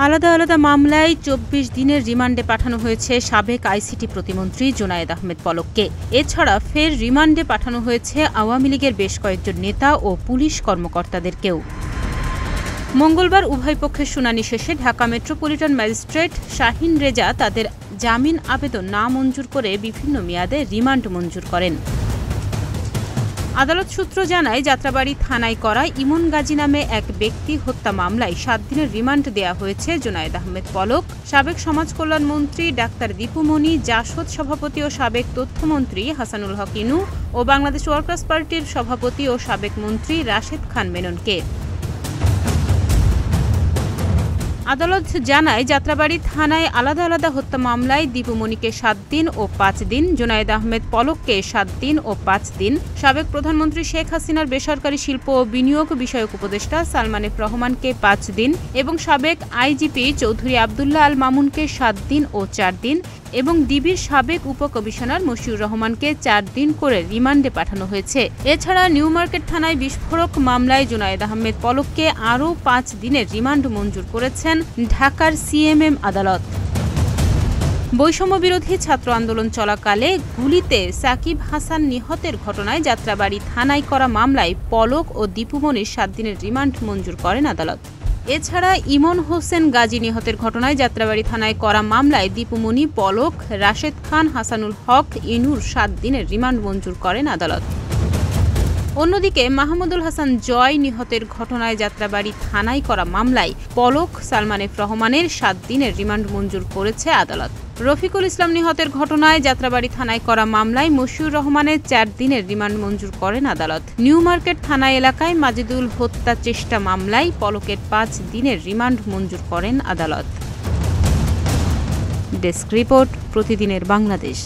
আলাদা আলাদা মামলায় ২৪ দিনের রিমান্ডে পাঠানো হয়েছে সাবেক আইসিটি প্রতিমন্ত্রী জুনায়েদ আহমেদ পলককে। এছাড়া ফের রিমান্ডে পাঠানো হয়েছে আওয়ামী লীগের বেশ কয়েকজন নেতা ও পুলিশ কর্মকর্তাদেরকেও। মঙ্গলবার উভয় পক্ষের শুনানি শেষে ঢাকা মেট্রোপলিটন ম্যাজিস্ট্রেট শাহিন রেজা তাদের জামিন আবেদন না মঞ্জুর করে বিভিন্ন মেয়াদে রিমান্ড মঞ্জুর করেন। আদালত সূত্র জানায়, যাত্রাবাড়ী থানায় করা ইমন গাজী নামে এক ব্যক্তি হত্যা মামলায় ৭ দিনের রিমান্ড দেয়া হয়েছে জুনায়েদ আহমেদ পলক, সাবেক সমাজ কল্যাণ মন্ত্রী ডাক্তার দীপু মনি, জাসদ সভাপতি ও সাবেক তথ্যমন্ত্রী হাসানুল হক ইনু ও বাংলাদেশ ওয়ার্কার্স পার্টির সভাপতি ও সাবেক মন্ত্রী রাশেদ খান মেননকে। আদালত জানায়, যাত্রাবাড়ী থানায় আলাদা আলাদা হত্যা মামলায় দীপু মনিকে ৭ দিন ও ৫ দিন, জুনায়েদ আহমেদ পলককে ৭ দিন ও ৫ দিন, সাবেক প্রধানমন্ত্রী শেখ হাসিনার বেসরকারি শিল্প ও বিনিয়োগ বিষয়ক উপদেষ্টা সালমান এফ রহমানকে ৫ দিন এবং সাবেক আইজিপি চৌধুরী আবদুল্লাহ আল মামুনকে ৭ দিন ও ৪ দিন এবং ডিবির সাবেক উপকমিশনার মশিউর রহমানকে ৪ দিন করে রিমান্ডে পাঠানো হয়েছে। এছাড়া নিউ মার্কেট থানায় বিস্ফোরক মামলায় জুনায়েদ আহমেদ পলককে আরও ৫ দিনের রিমান্ড মঞ্জুর করেছেন ঢাকার সিএমএম আদালত। বৈষম্য বিরোধী ছাত্র আন্দোলন চলাকালে গুলিতে সাকিব হাসান নিহতের ঘটনায় যাত্রাবাড়ী থানায় করা মামলায় পলক ও দীপু মনির ৭ দিনের রিমান্ড মঞ্জুর করেন আদালত। এছাড়া ইমন হোসেন গাজী নিহতের ঘটনায় যাত্রাবাড়ী থানায় করা মামলায় দীপু মনি, পলক, রাশেদ খান, হাসানুল হক ইনুর ৭ দিনের রিমান্ড মঞ্জুর করেন আদালত। অন্যদিকে মাহমুদুল হাসান জয় নিহতের ঘটনায় যাত্রাবাড়ী থানায় করা মামলায় পলক, সালমান এফ রহমানের ৭ দিনের রিমান্ড মঞ্জুর করেছে আদালত। রফিকুল ইসলাম নিহতের ঘটনায় যাত্রাবাড়ী থানায় করা মামলায় মশিউর রহমানের ৪ দিনের রিমান্ড মঞ্জুর করেন আদালত। নিউ মার্কেট থানা এলাকায় মাজিদুল হত্যা চেষ্টা মামলায় পলকের ৫ দিনের রিমান্ড মঞ্জুর করেন আদালত। ডেস্ক রিপোর্ট, প্রতিদিনের বাংলাদেশ।